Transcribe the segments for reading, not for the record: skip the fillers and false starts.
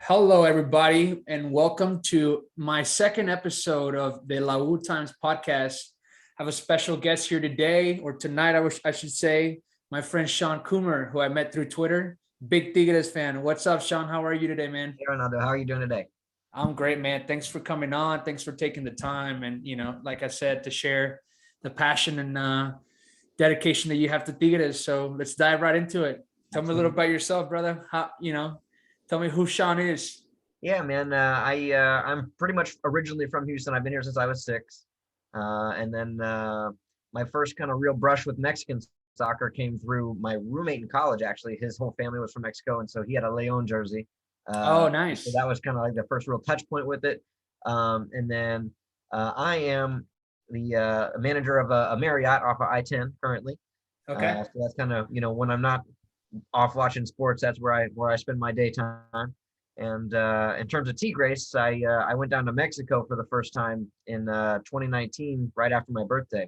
Hello, everybody, and welcome to my second episode of the La U Times podcast. I have a special guest here today, or tonight, I should say, my friend Sean Coomer, who I met through Twitter. Big Tigres fan. What's up, Sean? How are you today, man? Hey, Ronaldo, how are you doing today? I'm great, man. Thanks for coming on. Thanks for taking the time, and like I said, to share the passion and dedication that you have to Tigres. So let's dive right into it. Tell me a little Absolutely. about yourself, brother. Tell me who Sean is. Yeah, man. I'm pretty much originally from Houston. I've been here since I was six, and then my first kind of real brush with Mexican soccer came through my roommate in college. Actually, his whole family was from Mexico, and so he had a Leon jersey. Oh, So nice. that was kind of like the first real touch point with it. And then I am the manager of a Marriott off of I-10 currently. Okay. So that's kind of when I'm not off watching sports, that's where I spend my daytime. And in terms of Tigres, I went down to Mexico for the first time in 2019, right after my birthday,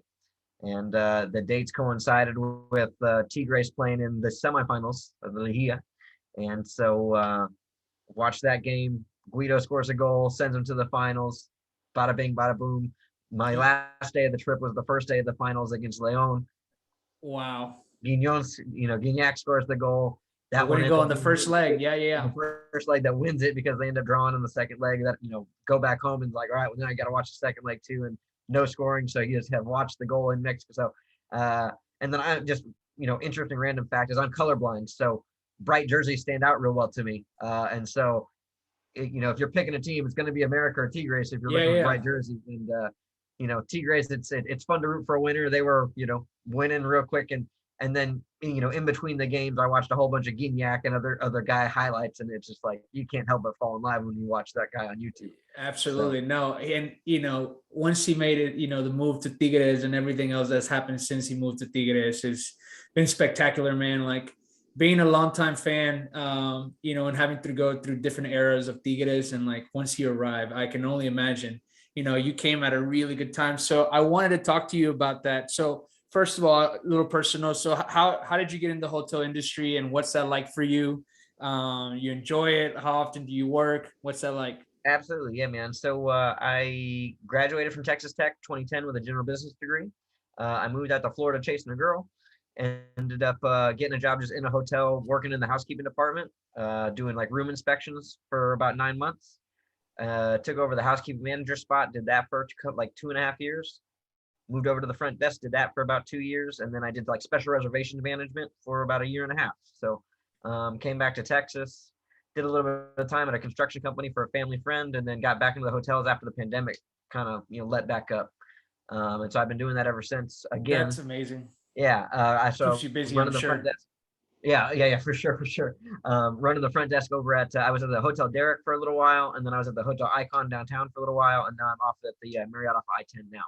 and the dates coincided with Tigres playing in the semifinals of the Liga, and so watched that game. Guido scores a goal, sends them to the finals. Bada bing, bada boom. My last day of the trip was the first day of the finals against Leon. Wow. Guignac scores the goal. The That one winning ends goal up in the being first leg. Yeah, yeah, the yeah. first leg that wins it because they end up drawing in the second leg. That go back home and like, all right, well, now I got to watch the second leg too, and no scoring. So you just have watched the goal in Mexico. So, and then I just interesting random fact is I'm colorblind, so bright jerseys stand out real well to me. And so if you're picking a team, it's going to be America or Tigres if you're Yeah, looking for yeah. bright jerseys. And Tigres, it's fun to root for a winner. They were winning real quick, and then in between the games, I watched a whole bunch of Gignac and other guy highlights, and it's just like you can't help but fall in love when you watch that guy on YouTube. So Absolutely. No. And, once he made it, the move to Tigres and everything else that's happened since he moved to Tigres has been spectacular, man. Like being a longtime fan, and having to go through different eras of Tigres. And like once he arrived, I can only imagine, you came at a really good time. So I wanted to talk to you about that. So, first of all, a little personal. So how did you get in the hotel industry and what's that like for you? You enjoy it? How often do you work? What's that like? absolutely, yeah, man. So I graduated from Texas Tech 2010 with a general business degree. I moved out to Florida chasing a girl, and ended up getting a job just in a hotel, working in the housekeeping department, doing like room inspections for about 9 months. Took over the housekeeping manager spot, did that for like 2.5 years. Moved over to the front desk, did that for about 2 years, and then I did like special reservations management for about a year and a half. So came back to Texas, did a little bit of time at a construction company for a family friend, and then got back into the hotels after the pandemic kind of let back up. And so I've been doing that ever since. That's Again, amazing. yeah. Keeps So you busy, I'm running the front sure. desk. Yeah, yeah, yeah, for sure, for sure. Running the front desk over at I was at the Hotel Derrick for a little while, and then I was at the Hotel Icon downtown for a little while, and now I'm off at the Marriott off I-10 now.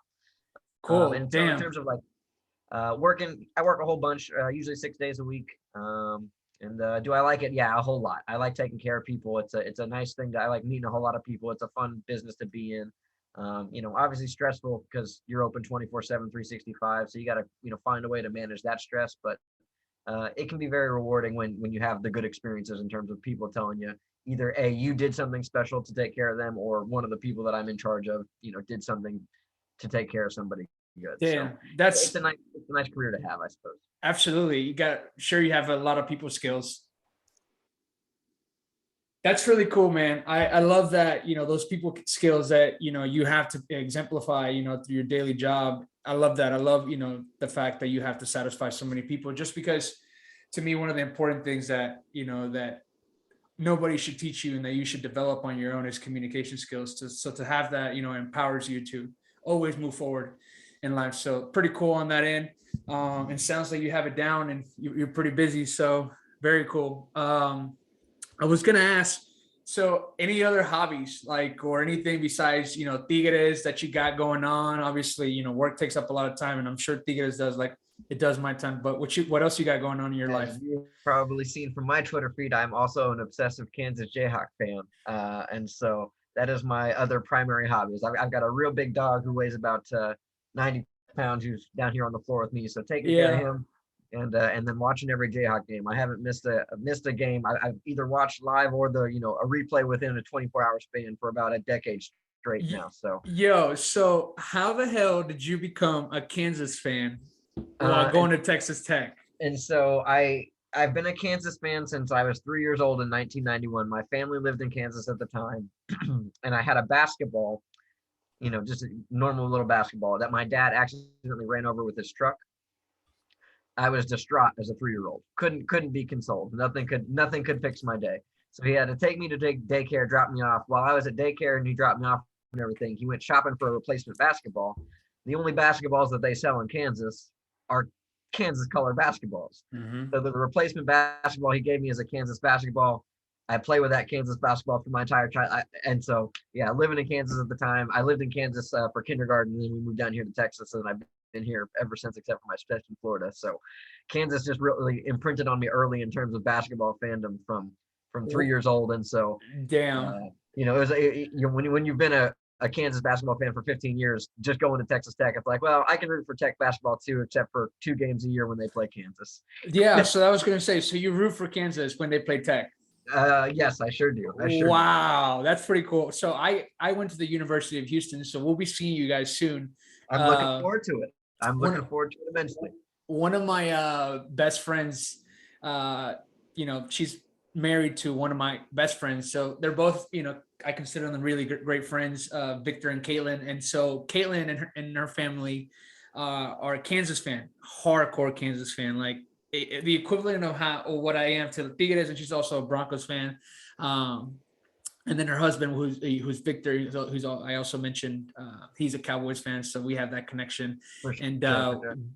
Cool. And so in Damn. terms of like working, I work a whole bunch, usually 6 days a week. And do I like it? Yeah, a whole lot. I like taking care of people. It's a nice thing. I like meeting a whole lot of people. It's a fun business to be in. Obviously stressful because you're open 24/7, 365. So you got to find a way to manage that stress. But it can be very rewarding when you have the good experiences in terms of people telling you either a you did something special to take care of them, or one of the people that I'm in charge of did something to take care of somebody good. So Damn. it's That's a nice career to have, I suppose. absolutely. You got sure you have a lot of people skills. That's really cool, man. I love that, those people skills that, you have to exemplify, through your daily job. I love that. I love, the fact that you have to satisfy so many people just because to me, one of the important things that, that nobody should teach you and that you should develop on your own is communication skills. So to have that, empowers you to always move forward in life. So pretty cool on that end. It sounds like you have it down and you're pretty busy. So very cool. I was gonna ask, so any other hobbies like or anything besides Tigres that you got going on? Obviously, work takes up a lot of time, and I'm sure Tigres does like it does my time. But what else you got going on in your As life? you've probably seen from my Twitter feed, I'm also an obsessive Kansas Jayhawk fan, and so that is my other primary hobbies. I've got a real big dog who weighs about 90 pounds, who's down here on the floor with me. So taking care of Yeah, him and then watching every Jayhawk game. I haven't missed a game. I've either watched live or a replay within a 24-hour span for about a decade straight now. So so how the hell did you become a Kansas fan while going to Texas Tech? And so I've been a Kansas fan since I was 3 years old in 1991. My family lived in Kansas at the time, and I had a basketball, just a normal little basketball that my dad accidentally ran over with his truck. I was distraught as a 3-year-old. Couldn't be consoled. Nothing could fix my day. So he had to take me to daycare, drop me off. While I was at daycare and he dropped me off and everything, he went shopping for a replacement basketball. The only basketballs that they sell in Kansas are Kansas color basketballs. So the replacement basketball he gave me is a Kansas basketball. I play with that Kansas basketball for my entire child. And so, living in Kansas at the time, I lived in Kansas for kindergarten, and then we moved down here to Texas, and I've been here ever since, except for my stretch in Florida. So Kansas just really imprinted on me early in terms of basketball fandom from 3 years old. And so, damn, it was when you've been a Kansas basketball fan for 15 years, just going to Texas Tech, it's like, well, I can root for Tech basketball too, except for 2 games a year when they play Kansas. Yeah, so I was going to say, so you root for Kansas when they play Tech? Yes, I sure do. Wow, that's pretty cool. So I went to the University of Houston, so we'll be seeing you guys soon. I'm looking forward to it. I'm looking forward to it immensely. One of my best friends, she's married to one of my best friends. So they're both, I consider them really great friends, Victor and Caitlin. And so Caitlin and her family are a Kansas fan, hardcore Kansas fan, like the equivalent of what I am to the Tigres, and she's also a Broncos fan. And then her husband, who's Victor, who's I also mentioned, he's a Cowboys fan, so we have that connection. And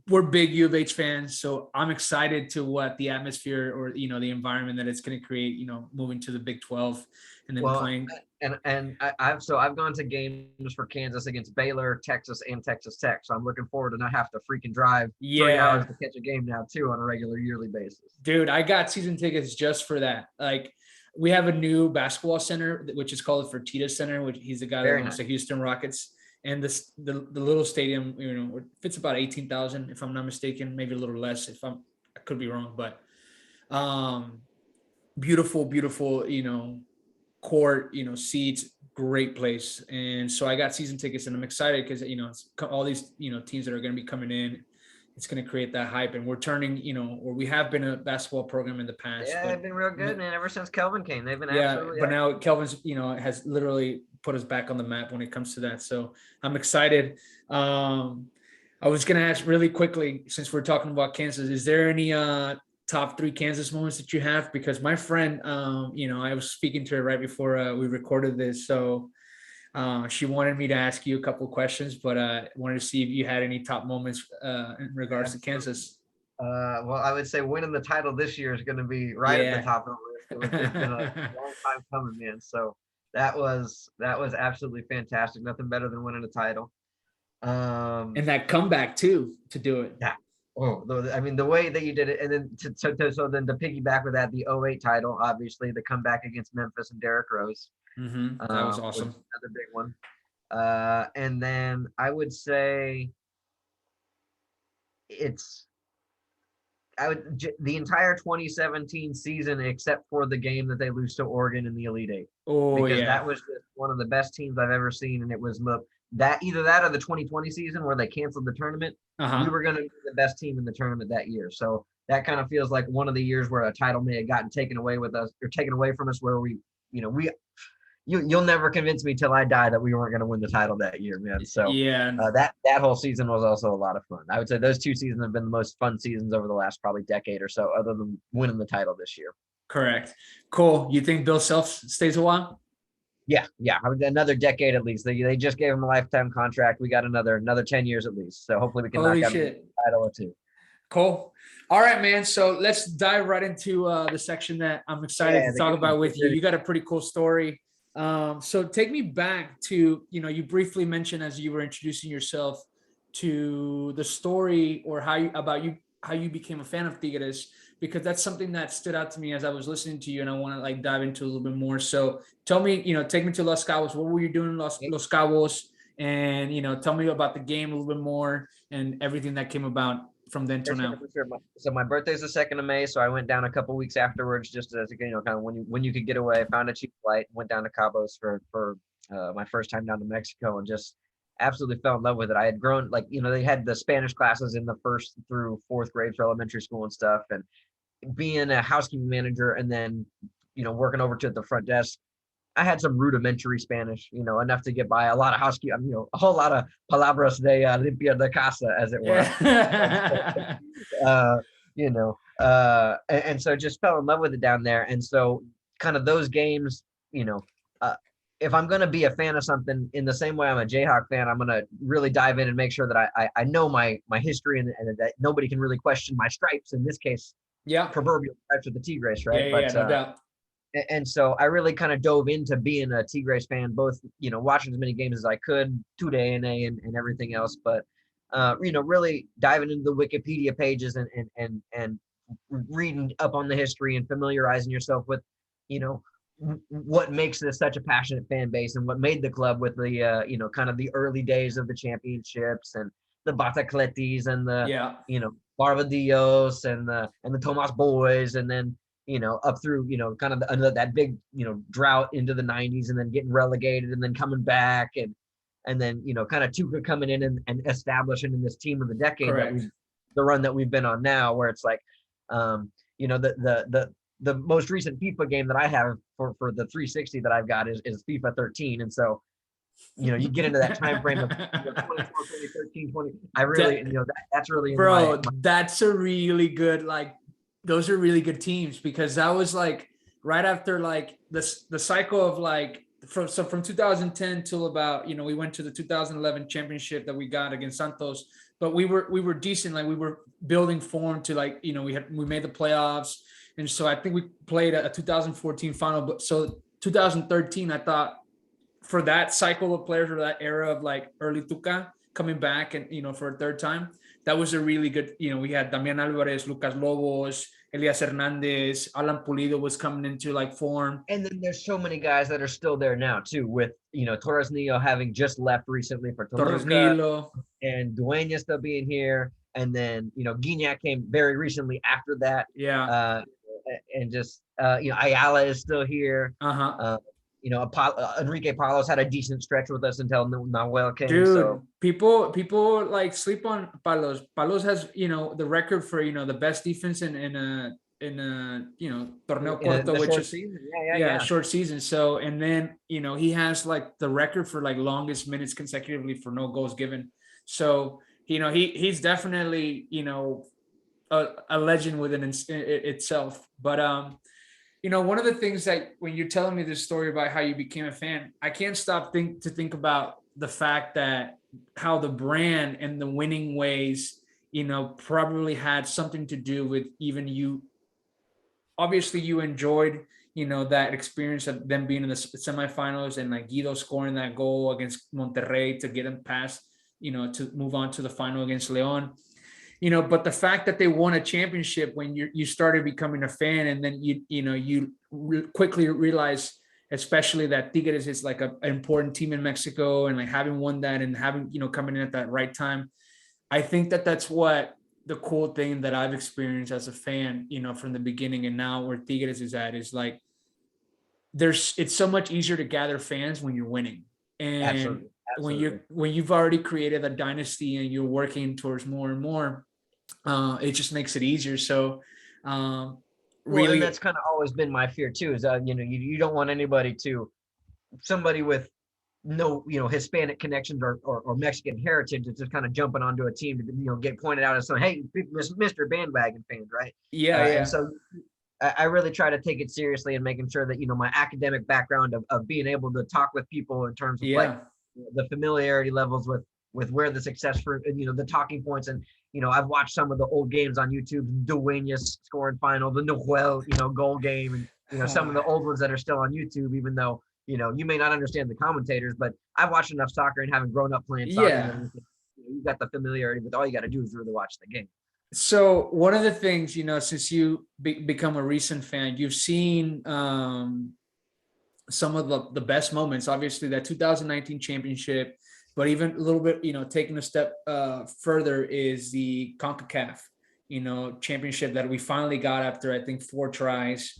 we're big U of H fans, so I'm excited to what the atmosphere or the environment that it's going to create. Moving to the Big 12 and then playing. And I've gone to games for Kansas against Baylor, Texas, and Texas Tech. So I'm looking forward to not have to freaking drive 3 hours to catch a game now too on a regular yearly basis. Dude, I got season tickets just for that. Like, we have a new basketball center, which is called the Fertitta Center, which he's the guy that owns the Houston Rockets. And the little stadium, fits about 18,000, if I'm not mistaken, maybe a little less. I could be wrong, but beautiful, court, seats, great place. And so I got season tickets, and I'm excited because all these teams that are going to be coming in. It's going to create that hype, and we're turning, or we have been a basketball program in the past. Yeah, they've been real good, man. Ever since Kelvin came, they've been absolutely. But now Kelvin's, has literally put us back on the map when it comes to that. So I'm excited. I was going to ask really quickly, since we're talking about Kansas, is there any top 3 Kansas moments that you have? Because my friend, I was speaking to her right before we recorded this, so. She wanted me to ask you a couple of questions, but wanted to see if you had any top moments in regards to Kansas. Well, I would say winning the title this year is going to be right at the top of the list. It's been a long time coming, man. So that was absolutely fantastic. Nothing better than winning a title. And that comeback too, to do it. Yeah. Oh, I mean, the way that you did it, and then so then to piggyback with that, the 08 title, obviously the comeback against Memphis and Derrick Rose. That was awesome. Another big one. And then I would say the entire 2017 season, except for the game that they lose to Oregon in the Elite Eight. Because that was just one of the best teams I've ever seen, and it was either that or the 2020 season where they canceled the tournament. We were going to be the best team in the tournament that year. So that kind of feels like one of the years where a title may have gotten taken away from us, where you'll never convince me till I die that we weren't going to win the title that year, man. So that whole season was also a lot of fun. I would say those 2 seasons have been the most fun seasons over the last probably decade or so, other than winning the title this year. Correct. Cool. You think Bill Self stays a while? Yeah. Another decade at least. They just gave him a lifetime contract. We got another 10 years at least. So hopefully we can knock out a title or 2. Cool. All right, man. So let's dive right into the section that I'm excited to talk about with you. You got a pretty cool story. So take me back to, you briefly mentioned as you were introducing yourself to the story or how you became a fan of Tigres, because that's something that stood out to me as I was listening to you, and I want to dive into a little bit more. So tell me, take me to Los Cabos. What were you doing in Los Cabos? And, tell me about the game a little bit more and everything that came about from then till For sure, now? for sure. So my birthday's the 2nd of May, so I went down a couple weeks afterwards, just as kind of when you could get away. Found a cheap flight, went down to Cabos for my first time down to Mexico, and just absolutely fell in love with it. I had grown they had the Spanish classes in the 1st through 4th grade for elementary school and stuff, and being a housekeeping manager and then working over to the front desk. I had some rudimentary Spanish, enough to get by. A lot of housekeeping, a whole lot of palabras de limpia de casa, as it were. Yeah. uh, and so just fell in love with it down there. And so kind of those games, if I'm going to be a fan of something in the same way I'm a Jayhawk fan, I'm going to really dive in and make sure that I know my history and that nobody can really question my stripes. In this case, Yeah. proverbial stripes with the Tigres, right? Yeah, no doubt. And so I really kind of dove into being a Tigres fan, both, watching as many games as I could, 2-day and everything else. But, really diving into the Wikipedia pages and reading up on the history and familiarizing yourself with, what makes this such a passionate fan base and what made the club with the, kind of the early days of the championships and the Batacletis and the, Barbadillos and the Tomas Boys. And then, up through, kind of that big, drought into the 90s and then getting relegated and then coming back and then, kind of Tuca coming in and establishing in this team of the decade the run that we've been on now, where it's like, the most recent FIFA game that I have for the 360 that I've got is FIFA 13. And so, you get into that time frame of 24, 2013, 20. I really, that's really, bro, that's a really good, those are really good teams, because that was right after the cycle of from 2010 till about, we went to the 2011 championship that we got against Santos, but we were decent. We were building form to we made the playoffs. And so I think we played a 2014 final, but so 2013, I thought for that cycle of players or that era of early Tuca coming back and, for a third time, that was a really good, we had Damian Alvarez, Lucas Lobos, Elias Hernandez, Alan Pulido was coming into form. And then there's so many guys that are still there now too, with, Torres Nilo having just left recently for Toluca, and Dueña still being here. And then, Guiñac came very recently after that. Yeah. And just, Ayala is still here. Enrique Palos had a decent stretch with us until Nahuel came. Dude, so people sleep on Palos. Palos has, the record for, the best defense in a torneo corto, which is season. short season. So, and then, he has the record for longest minutes consecutively for no goals given. So, he's definitely, a legend within itself. But one of the things that when you're telling me this story about how you became a fan, I can't stop to think about the fact that how the brand and the winning ways, probably had something to do with even you. Obviously, you enjoyed, that experience of them being in the semifinals and Guido scoring that goal against Monterrey to get them past, to move on to the final against Leon. But the fact that they won a championship when you started becoming a fan, and then you quickly realize, especially that Tigres is an important team in Mexico, and having won that and having, coming in at that right time. I think that that's what the cool thing that I've experienced as a fan, from the beginning and now where Tigres is at is it's so much easier to gather fans when you're winning. And Absolutely. when you've already created a dynasty and you're working towards more and more, it just makes it easier. So really, and that's kind of always been my fear too, is you don't want somebody with no Hispanic connections or Mexican heritage is just kind of jumping onto a team to get pointed out as hey, Mr. Bandwagon fans, right? And so I really try to take it seriously and making sure that my academic background of being able to talk with people in terms of the familiarity levels with where the success for the talking points. And I've watched some of the old games on YouTube, Dueña scoring final, the Nahuel goal game, and some of the old ones that are still on YouTube, even though you may not understand the commentators, but I've watched enough soccer and having grown up playing soccer, you got the familiarity with all you got to do is really watch the game. So one of the things, since you become a recent fan, you've seen some of the best moments. Obviously, that 2019 championship, But even a little bit, taking a step further is the CONCACAF, championship that we finally got after I think 4 tries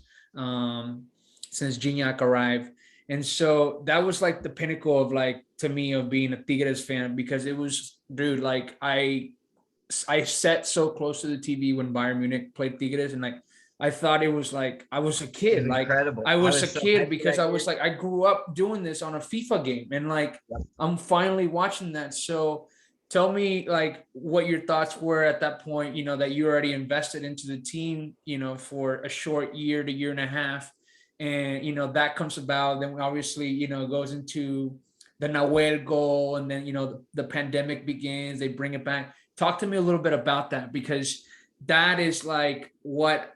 since Gignac arrived. And so that was like the pinnacle of like, to me, of being a Tigres fan, because it was, dude, like I sat so close to the TV when Bayern Munich played Tigres, and like I thought it was like I was a It kid. was Like incredible. I I was a was so kid hyped for because that I game. was like I grew up doing this on a FIFA game, and like Yep. I'm finally watching that. So tell me like what your thoughts were at that point, that you already invested into the team, for a short year to year and a half. And that comes about, then obviously, goes into the Nahuel goal, and then the pandemic begins, they bring it back. Talk to me a little bit about that, because that is like what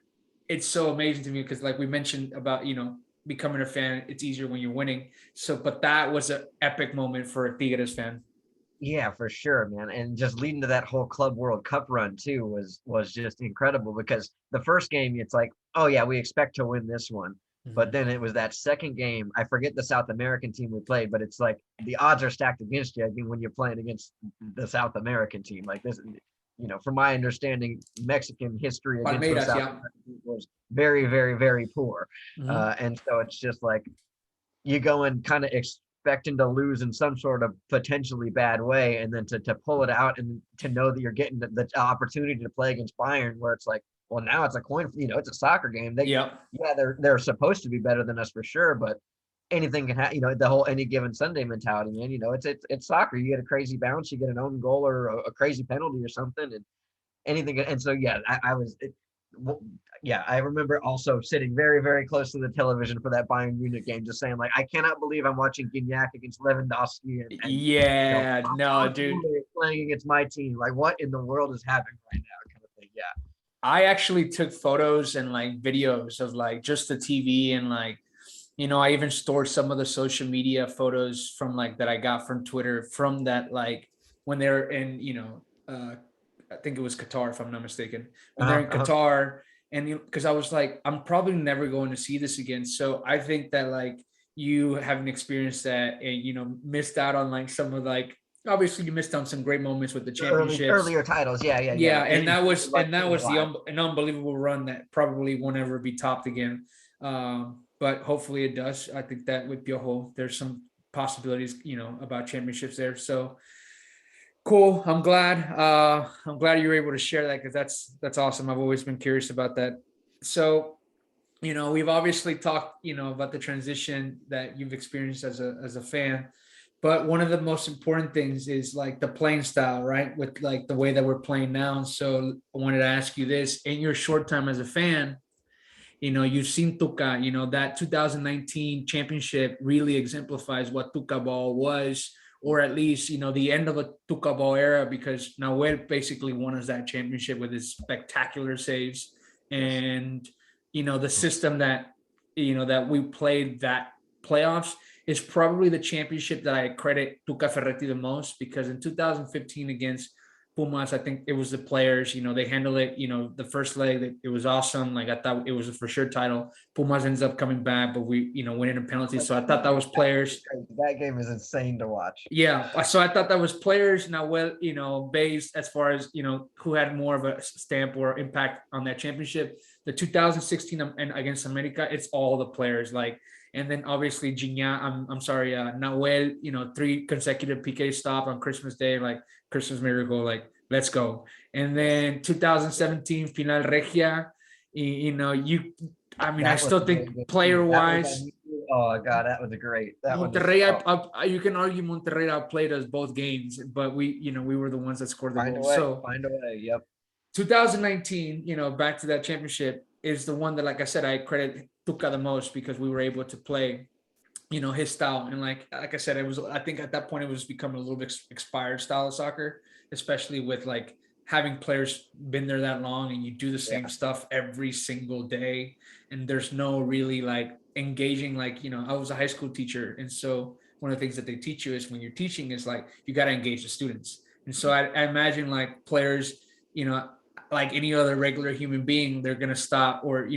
it's so amazing to me, because like we mentioned about becoming a fan, it's easier when you're winning. So but that was an epic moment for a Tigres fan. Yeah, for sure, man. And just leading to that whole Club World Cup run too was just incredible, because the first game it's like, oh yeah, we expect to win this one. But Mhm. then it was that second game. I forget the South American team we played, but it's like the odds are stacked against you, I think, when you're playing against the South American team. Like this, from my understanding, Mexican history against those Palmeiras, South yeah. American teams was very, very, very poor. Mhm. And so it's just like you go in kind of expecting to lose in some sort of potentially bad way, and then to pull it out and to know that you're getting the opportunity to play against Bayern, where it's like, well, now it's a coin, it's a soccer game. Yeah. Yeah, they're supposed to be better than us for sure, but anything can happen. The whole any given Sunday mentality, man. It's soccer. You get a crazy bounce, you get an own goal or a crazy penalty or something, and anything. And so yeah, I was. Yeah, I remember also sitting very, very close to the television for that Bayern Munich game, just saying like, I cannot believe I'm watching Gignac against Lewandowski, and Yeah, no, Thomas dude. Muller playing against my team. Like, what in the world is happening right now? Kind of thing. Yeah. I actually took photos and like videos of like just the TV, and like, I even stored some of the social media photos from like that I got from Twitter from that, like when they're in, I think it was Qatar, if I'm not mistaken, when they're Uh-huh, in uh-huh. Qatar. And because I was like, I'm probably never going to see this again. So I think that like you haven't experienced that, and missed out on like some of like, obviously you missed on some great moments with the championships. Earlier titles. Yeah, yeah, yeah. Yeah, You and didn't that see was the life and that coming was alive. an unbelievable run that probably won't ever be topped again. But hopefully it does. I think that with Piojo, there's some possibilities, about championships there. So cool. I'm glad you were able to share that, because that's awesome. I've always been curious about that. So we've obviously talked, about the transition that you've experienced as a fan. But one of the most important things is like the playing style, right? With like the way that we're playing now. So I wanted to ask you this: in your short time as a fan, you've seen Tuca. That 2019 championship really exemplifies what Tuca ball was, or at least the end of a Tuca ball era, because Nahuel basically won us that championship with his spectacular saves. Yes. And the system that we played that playoffs is probably the championship that I credit Tuca Ferretti the most, because in 2015 against Pumas, I think it was the players, they handle it, the first leg, it was awesome. Like I thought it was a for sure title. Pumas ends up coming back, but we, winning in penalties. So I thought that was players. That game is insane to watch. Yeah. So I thought that was players. Now, well, based as far as, who had more of a stamp or impact on that championship. The 2016 and against America, it's all the players. Like, and then obviously Gignac, I'm sorry, Nahuel, 3 consecutive PK stop on Christmas Day, like Christmas miracle, like let's go. And Yes. then 2017 Final Regia, I mean, I That was still a very think good team. player That was wise, oh god, that was a great. That one just Monterrey, oh, you can argue Monterrey outplayed us both games, but we were the ones that scored the find a goals. way, So find a way. Yep. 2019, back to that championship is the one that, like I said, I credit Tuca the most, because we were able to play, his style. And like I said, I think at that point it was becoming a little bit expired style of soccer, especially with like having players been there that long, and you do the same Yeah. stuff every single day. And there's no really like engaging, like, I was a high school teacher. And so one of the things that they teach you is when you're teaching is like, you got to engage the students. And so I imagine like players, like any other regular human being, they're going to stop or,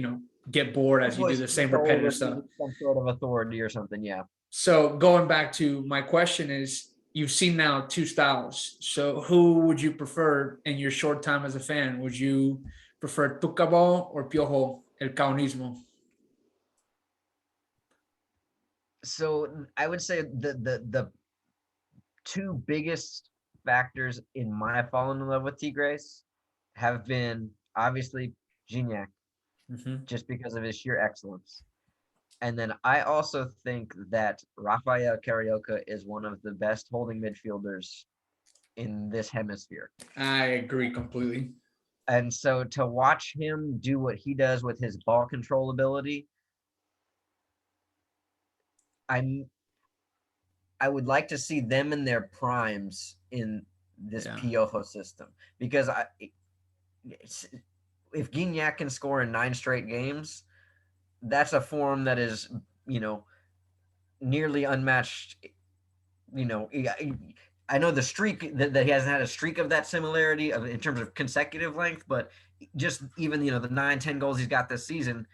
get bored A as you do voice the of same control repetitive or stuff. some sort of authority or something. Yeah. So going back to my question is, you've seen now two styles. So who would you prefer in your short time as a fan? Would you prefer Tucabo or Piojo, el Caonismo? So I would say the two biggest factors in my falling in love with Tigres have been obviously Gignac, Mm-hmm. just because of his sheer excellence. And then I also think that Rafael Carioca is one of the best holding midfielders in this hemisphere. I agree completely. And so to watch him do what he does with his ball control ability, I'm I would like to see them in their primes in this Yeah. Piojo system because if Gignac can score in 9 straight games, that's a form that is, you know, nearly unmatched. You know, I know the streak that he hasn't had a streak of that similarity in terms of consecutive length, but just even, you know, the 9-10 goals he's got this season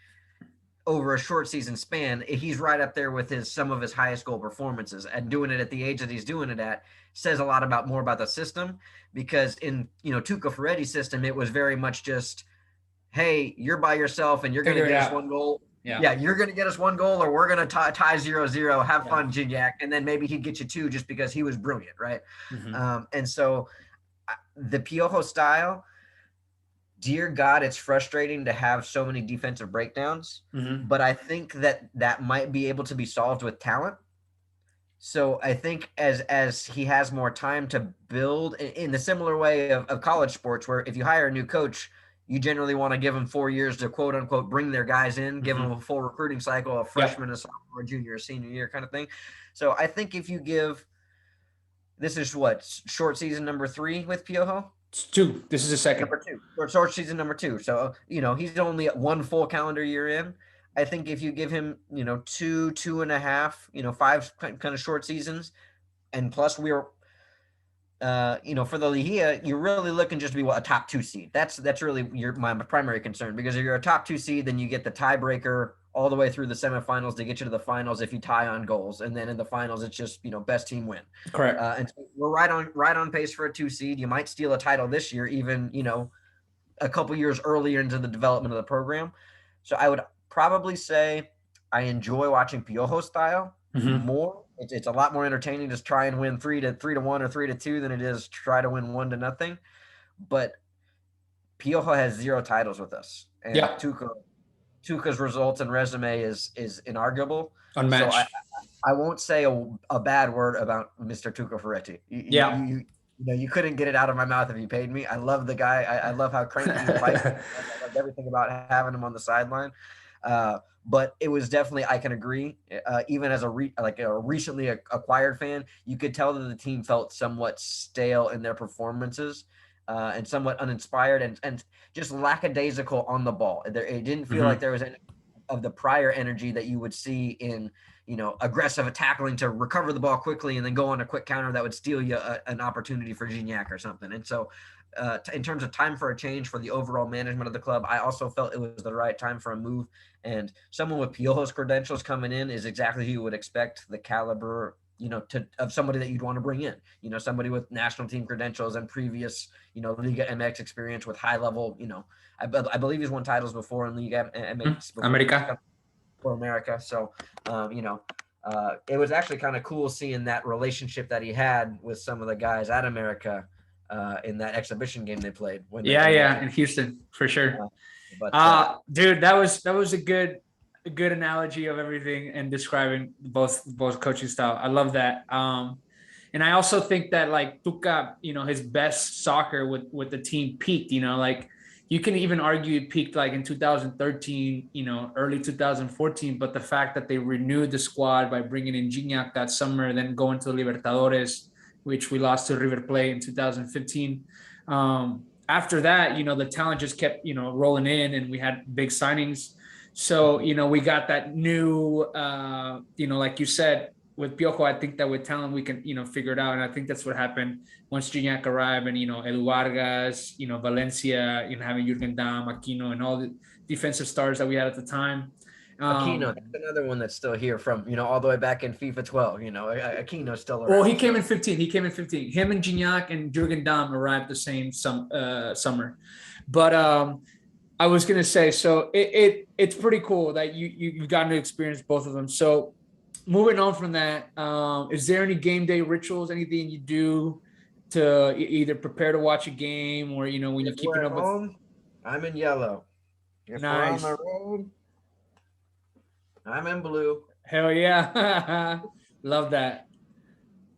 over a short season span, he's right up there with some of his highest goal performances, and doing it at the age that he's doing it at says a lot more about the system, because in, you know, Tuca Ferretti's system, it was very much just, hey, you're by yourself and you're going to get us one goal. Yeah, you're going to get us one goal, or we're going to tie 0-0. Have fun, Gignac. And then maybe he'd get you two just because he was brilliant, right? Mm-hmm. And so the Piojo style, dear God, it's frustrating to have so many defensive breakdowns, but I think that might be able to be solved with talent. So I think as he has more time to build in the similar way of college sports, where if you hire a new coach, you generally want to give them 4 years to quote unquote bring their guys in, give them a full recruiting cycle, a freshman, a sophomore, a junior, a senior year kind of thing. So I think if you give, this is what, short season number 3 with Piojo? It's 2. This is the second. Number 2. Or short season number 2. So, you know, he's only 1 full calendar year in. I think if you give him, you know, 2.5, you know, 5 kind of short seasons, and plus we're, you know, for the Lihia, you're really looking just to be a top 2 seed. That's really my primary concern, because if you're a top 2 seed, then you get the tiebreaker all the way through the semifinals to get you to the finals if you tie on goals, and then in the finals it's just, you know, best team win. Correct. And so we're right on pace for a 2 seed. You might steal a title this year, even, you know, a couple years earlier into the development of the program. So I would probably say I enjoy watching Piojo style more. It's a lot more entertaining to try and win 3-1 or 3-2 than it is try to win 1-0. But Piojo has 0 titles with us, and Tuca's results and resume is inarguable. Unmatched. So I won't say a bad word about Mr. Tuca Ferretti. You know, you couldn't get it out of my mouth if you paid me. I love the guy. I love how cranky he fights. I love everything about having him on the sideline. But it was definitely, I can agree, even as a recently acquired fan, you could tell that the team felt somewhat stale in their performances, and somewhat uninspired and just lackadaisical on the ball. It didn't feel like there was any of the prior energy that you would see in, you know, aggressive tackling to recover the ball quickly and then go on a quick counter that would steal you an opportunity for Gignac or something. And so in terms of time for a change for the overall management of the club, I also felt it was the right time for a move. And someone with Piojo's credentials coming in is exactly who you would expect the caliber, you know, of somebody that you'd want to bring in. You know, somebody with national team credentials and previous, you know, Liga MX experience with high level, you know, I believe he's won titles before in Liga MX. For America. So, you know, it was actually kind of cool seeing that relationship that he had with some of the guys at America in that exhibition game they played. In Houston, for sure. Dude, that was a good analogy of everything and describing both coaching style. I love that. And I also think that, like, Tuca, you know, his best soccer with the team peaked, you know, like, you can even argue it peaked like in 2013, you know, early 2014. But the fact that they renewed the squad by bringing in Gignac that summer, then going to the Libertadores, which we lost to River Plate in 2015. After that, you know, the talent just kept, you know, rolling in, and we had big signings. So, you know, we got that new, you know, like you said, with Piojo, I think that with talent, we can, you know, figure it out. And I think that's what happened once Gignac arrived, and, you know, Edu Vargas, you know, Valencia, you know, having Jurgen Damm, Aquino, and all the defensive stars that we had at the time. Aquino, that's another one that's still here from, all the way back in FIFA 12. Aquino's still around. Well, he came in 15. He came in 15. Him and Gignac and Jurgen Damm arrived the same summer. But I was gonna say, so it's pretty cool that you've gotten to experience both of them. So moving on from that, is there any game day rituals, anything you do to either prepare to watch a game, or when you're keeping up with? I'm in yellow. If Nice. we're on the road, I'm in blue. Hell yeah. Love that.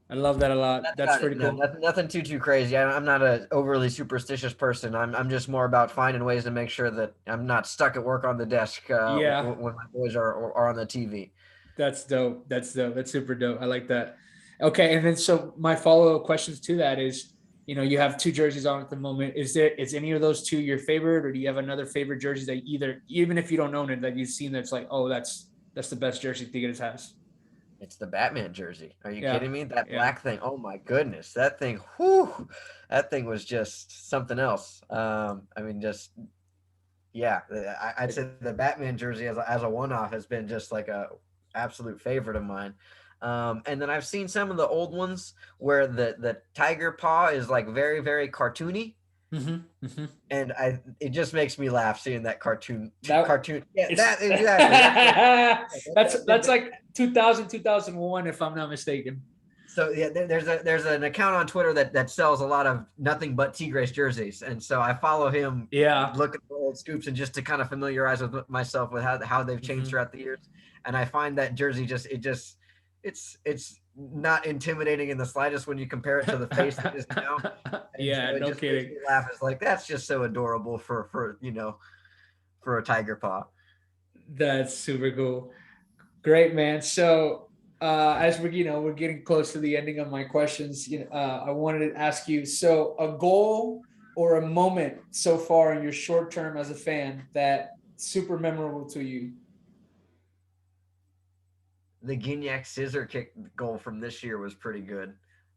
I love that a lot. That's pretty cool. Nothing too crazy. I'm not an overly superstitious person. I'm just more about finding ways to make sure that I'm not stuck at work on the desk when my boys are on the TV. That's dope. That's super dope. I like that. Okay, and then so my follow-up questions to that is, you have two jerseys on at the moment. Is any of those two your favorite, or do you have another favorite jersey that even if you don't own it, that you've seen that's like, oh, that's the best jersey Tigres has? It's the Batman jersey. Are you kidding me? That black thing. Oh my goodness. That thing, that thing was just something else. I'd say the Batman jersey as a one-off has been just like a absolute favorite of mine. And then I've seen some of the old ones where the tiger paw is like very, very cartoony. Mm-hmm, mm-hmm. And it just makes me laugh seeing that cartoon. Yeah, that exactly. that's like 2000, 2001, if I'm not mistaken. So yeah, there's an account on Twitter that sells a lot of nothing but Tigres jerseys, and so I follow him. Yeah, look at the old scoops and just to kind of familiarize with myself with how they've changed throughout the years. And I find that jersey it's not intimidating in the slightest when you compare it to the face that is now. Yeah, so no kidding. Makes me laugh. It's like, that's just so adorable for a tiger paw. That's super cool. Great, man. So as we're getting close to the ending of my questions, I wanted to ask you, so a goal or a moment so far in your short term as a fan that super memorable to you? The Gignac scissor kick goal from this year was pretty good.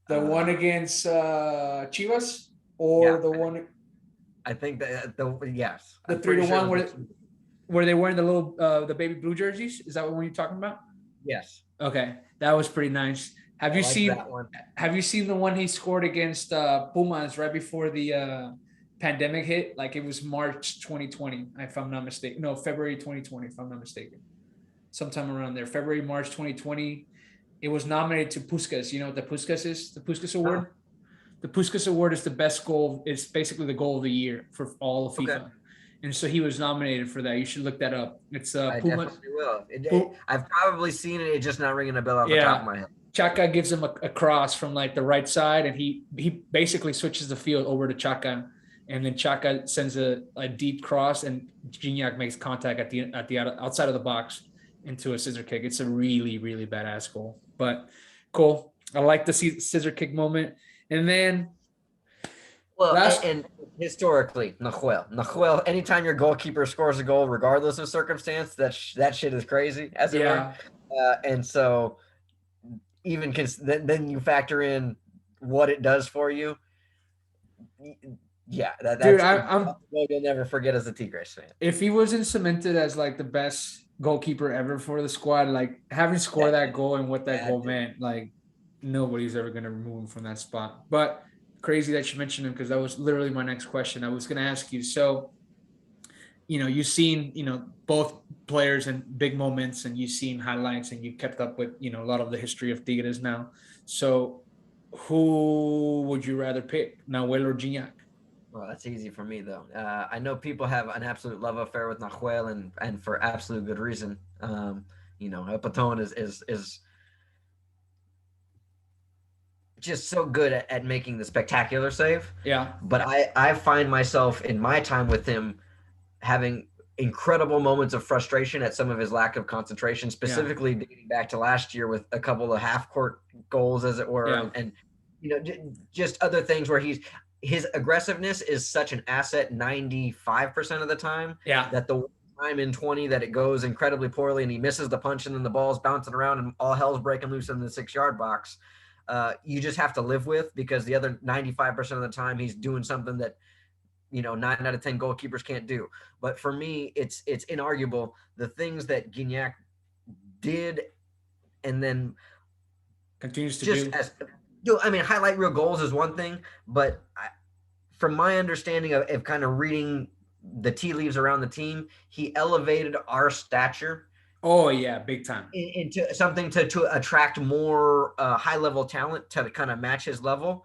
The one against Chivas, or the one? I think that yes. The 3-1 where they wearing the little the baby blue jerseys. Is that what you're talking about? Yes. Okay, that was pretty nice. Have you seen that one? Have you seen the one he scored against Pumas right before the pandemic hit? Like, it was March 2020, if I'm not mistaken. No, February 2020, if I'm not mistaken. Sometime around there, February, March 2020. It was nominated to Puskas. You know what the Puskas is? The Puskas Award? The Puskas Award is the best goal. It's basically the goal of the year for all of FIFA. Okay. And so he was nominated for that. You should look that up. It's I definitely will. I've probably seen it. It's just not ringing a bell off the top of my head. Chaka gives him a cross from like the right side, and he basically switches the field over to Chaka, and then Chaka sends a deep cross, and Gignac makes contact at the outside of the box into a scissor kick. It's a really, really badass goal, but cool. I like the scissor kick moment. And then and historically, Nahuel, anytime your goalkeeper scores a goal, regardless of circumstance, that shit is crazy, as it were. And so even then you factor in what it does for you. Yeah, that's you'll never forget as a Tigres fan. If he wasn't cemented as like the best goalkeeper ever for the squad, like having scored that goal and what that goal meant, like nobody's ever going to remove him from that spot. But crazy that you mentioned him, because that was literally my next question. I was going to ask you, so you've seen both players in big moments, and you've seen highlights, and you've kept up with a lot of the history of Tigres now. So who would you rather pick, Nahuel or Gignac? Well, that's easy for me, though. I know people have an absolute love affair with Nahuel, and for absolute good reason. El Patón is just so good at making the spectacular save. Yeah. But I find myself in my time with him having incredible moments of frustration at some of his lack of concentration, specifically dating back to last year with a couple of half-court goals, as it were, and just other things where his aggressiveness is such an asset 95% of the time. Yeah. That the time in 20 that it goes incredibly poorly and he misses the punch and then the ball's bouncing around and all hell's breaking loose in the 6-yard box. You just have to live with, because the other 95% of the time he's doing something that 9 out of 10 goalkeepers can't do. But for me, it's inarguable the things that Gignac did, and then Continues to just do. as I mean, highlight real goals is one thing, but from my understanding of kind of reading the tea leaves around the team, he elevated our stature Oh yeah, big time. into something to attract more high level talent to kind of match his level.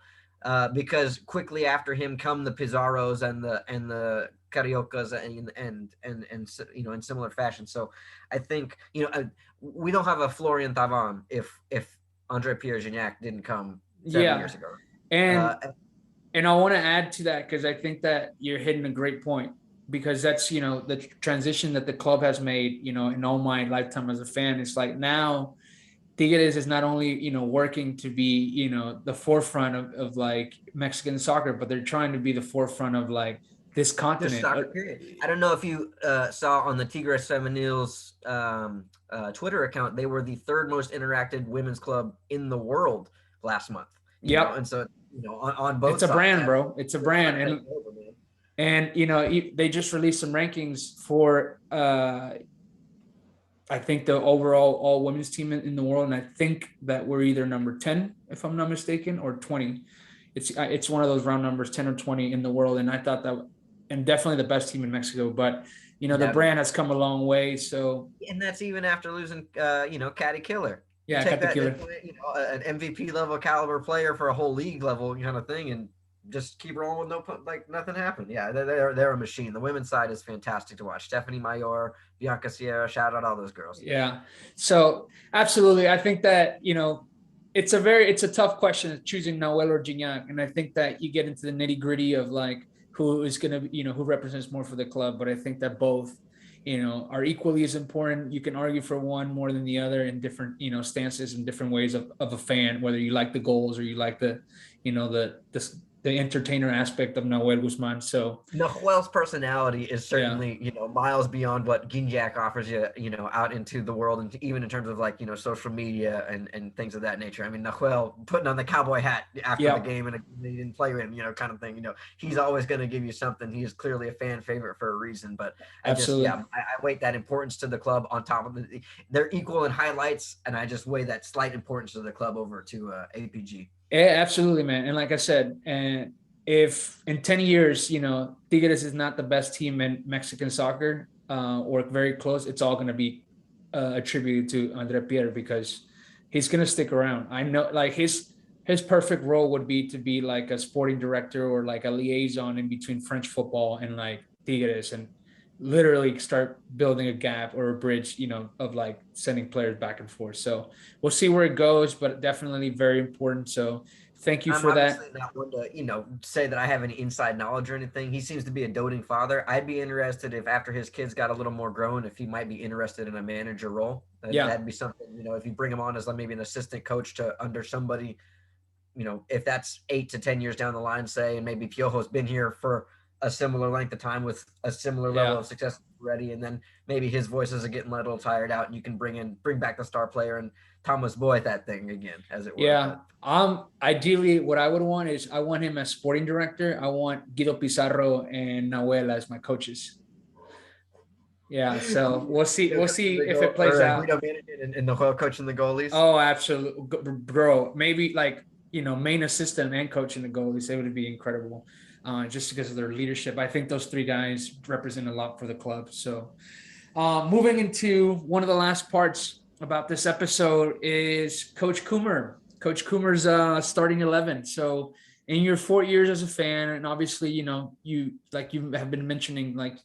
Because quickly after him come the Pizarros and the Cariocas and in similar fashion. So I think we don't have a Florian Thavan if Andre Pierre Gignac didn't come 7 years Yeah, ago. and Uh, and I want to add to that because I think that you're hitting a great point, because that's the transition that the club has made in all my lifetime as a fan. It's like now Tigres is not only working to be the forefront of like Mexican soccer, but they're trying to be the forefront of like this Just continent. soccer period. I don't know if you saw on the Tigres Femenil's Twitter account, they were the third most interactive women's club in the world last month. Yep, And so on both it's a sides, brand, bro. It's a they're trying brand, to take and over, man. they just released some rankings for I think the overall all women's team in the world, and I think that we're either number 10, if I'm not mistaken, or 20. It's one of those round numbers, 10 or 20 in the world, and I thought that, and definitely the best team in Mexico. But the Yeah, brand has come a long way. So and that's even after losing, Caddy Killer. You yeah, I take got the that, killer. an MVP level caliber player for a whole league level kind of thing, and just keep rolling with nothing happened. Yeah, they're a machine. The women's side is fantastic to watch. Stephanie Mayor, Bianca Sierra, shout out all those girls. Yeah. So absolutely, I think that it's a tough question choosing Noel or Gignac, and I think that you get into the nitty gritty of like who is going to who represents more for the club. But I think that both are equally as important. You can argue for one more than the other in different stances and different ways of a fan, whether you like the goals or you like the the entertainer aspect of Noel Guzman. So Nahuel's personality is yeah, certainly, miles beyond what Ginjak offers you, out into the world, and even in terms of like, social media and things of that nature. I mean, Nahuel putting on the cowboy hat after the yeah, game and he didn't play with him, kind of thing. He's always going to give you something. He is clearly a fan favorite for a reason. But absolutely. I weight that importance to the club on top of they're equal in highlights, and I just weigh that slight importance to the club over to APG. Yeah, absolutely, man. And like I said, and if in 10 years, Tigres is not the best team in Mexican soccer, or very close, it's all going to be attributed to Andre Pierre, because he's going to stick around. I know, like his perfect role would be to be like a sporting director or like a liaison in between French football and like Tigres, and literally start building a gap or a bridge, of like sending players back and forth. So we'll see where it goes, but definitely very important. So thank you I'm for that. obviously not one to, say that I have any inside knowledge or anything. He seems to be a doting father. I'd be interested if after his kids got a little more grown, if he might be interested in a manager role. Yeah, That'd be something, if you bring him on as like maybe an assistant coach to under somebody, if that's 8 to 10 years down the line, say, and maybe Piojo's been here for a similar length of time with a similar level yeah, of success already, and then maybe his voices are getting a little tired out, and you can bring back the star player and Thomas Boy at that thing again, as it were. yeah. But Ideally, what I would want is I want him as sporting director. I want Guido Pizarro and Nahuel as my coaches. Yeah, so we'll see. Guido We'll coaching see the if it goal, plays or out. Guido managing and the whole coaching the goalies. Oh, absolutely, bro. Maybe like main assistant and coaching the goalies. It would be incredible, just because of their leadership. I think those three guys represent a lot for the club. So, moving into one of the last parts about this episode is Coach Coomer. Coach Coomer's starting 11. So, in your 4 years as a fan, and obviously, you like you have been mentioning, like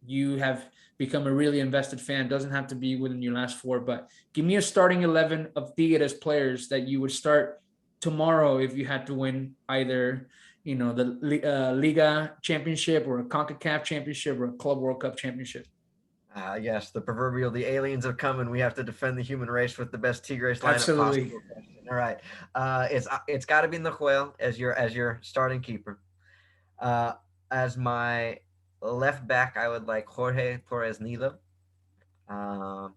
you have become a really invested fan. Doesn't have to be within your last four, but give me a starting 11 of Tigres players that you would start tomorrow if you had to win either, the Liga championship or a CONCACAF championship or a Club World Cup championship. Yes, the proverbial the aliens have come and we have to defend the human race with the best Tigres lineup Absolutely. possible. All right, it's got to be Nahuel as your starting keeper. Uh, as my left back, I would like Jorge Torres Nilo. Um,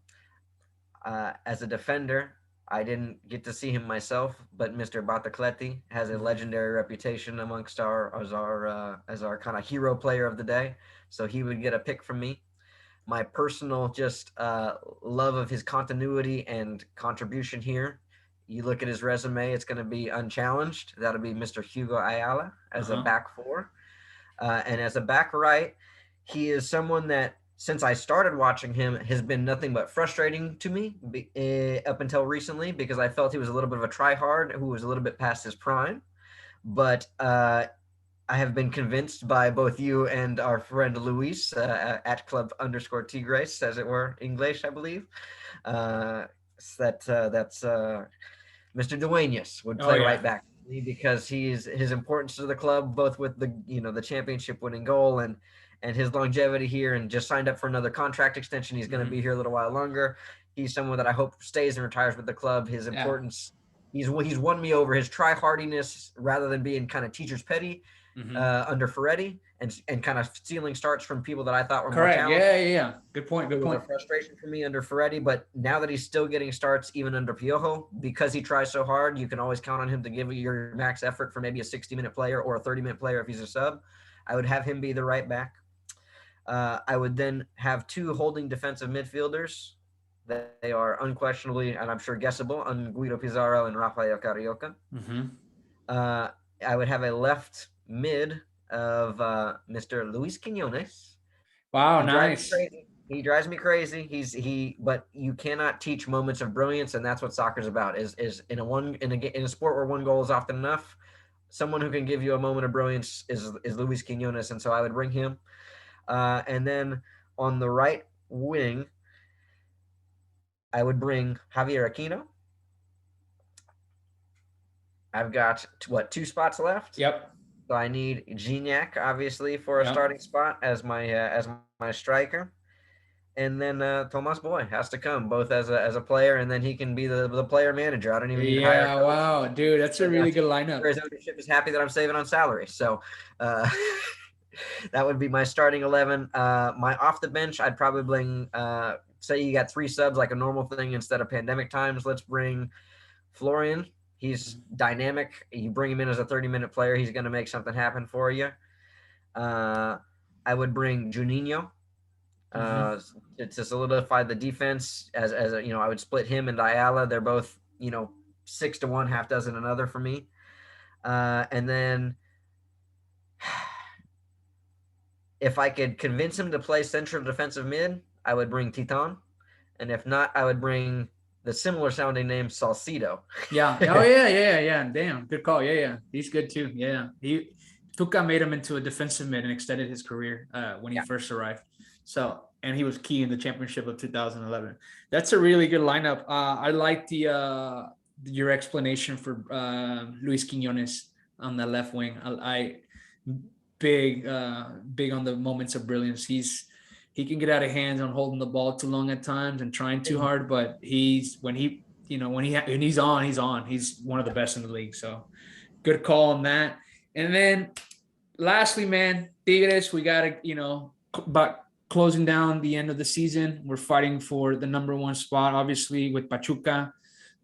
as a defender, I didn't get to see him myself, but Mr. Batacleti has a legendary reputation amongst our kind of hero player of the day. So he would get a pick from me. My personal just love of his continuity and contribution here. You look at his resume; it's going to be unchallenged. That'll be Mr. Hugo Ayala as a Uh-huh. back four, and as a back right, he is someone that since I started watching him has been nothing but frustrating to me up until recently because I felt he was a little bit of a tryhard who was a little bit past his prime. But I have been convinced by both you and our friend Luis at Club underscore Tigres, as it were, English, I believe, uh, that's Mr. Duenas would Oh play yeah. right back because his importance to the club, both with the championship winning goal and his longevity here, and just signed up for another contract extension. He's going to be here a little while longer. He's someone that I hope stays and retires with the club. His Yeah. importance, he's won me over. His try hardiness rather than being kind of teacher's petty under Ferretti and kind of stealing starts from people that I thought were more Correct. talented. Yeah. Good point. It Good was a point. frustration for me under Ferretti, but now that he's still getting starts even under Piojo, because he tries so hard, you can always count on him to give you your max effort for maybe a 60-minute player or a 30-minute player if he's a sub. I would have him be the right back. I would then have two holding defensive midfielders. They are unquestionably, and I'm sure guessable, Guido Pizarro and Rafael Carioca. I would have a left mid of Mr. Luis Quinones. Wow. He drives me Nice. crazy. He drives me crazy. But you cannot teach moments of brilliance, and that's what soccer's about. Is in a sport where one goal is often enough. Someone who can give you a moment of brilliance is Luis Quinones, and so I would bring him. And then on the right wing, I would bring Javier Aquino. I've got two spots left. Yep. So I need Gignac, obviously, for a Yep. starting spot as my striker. And then Tomas Boy has to come both as a player, and then he can be the player manager. I don't even need to hire a Yeah. coach. Wow, dude, that's a really good lineup. His ownership is happy that I'm saving on salary. So that would be my starting 11. My off the bench, I'd probably bring, say you got 3 subs like a normal thing instead of pandemic times. Let's bring Florian. He's dynamic. You bring him in as a 30-minute player, he's going to make something happen for you. I would bring Juninho to solidify the defense. As I would split him and Ayala. They're both 6 to 1, half dozen another for me. And then if I could convince him to play central defensive mid, I would bring Titon. And if not, I would bring the similar sounding name Salcido. Yeah. Oh yeah. Damn. Good call. Yeah. He's good too. Yeah. Tuca made him into a defensive mid and extended his career when he first arrived. So, and he was key in the championship of 2011. That's a really good lineup. I like your explanation for Luis Quinones on the left wing. I big on the moments of brilliance. He can get out of hands on holding the ball too long at times and trying too hard, but when he's on, he's on. He's one of the best in the league. So good call on that. And then lastly, man, Tigres, we got to, about closing down the end of the season. We're fighting for the number 1 spot, obviously, with Pachuca.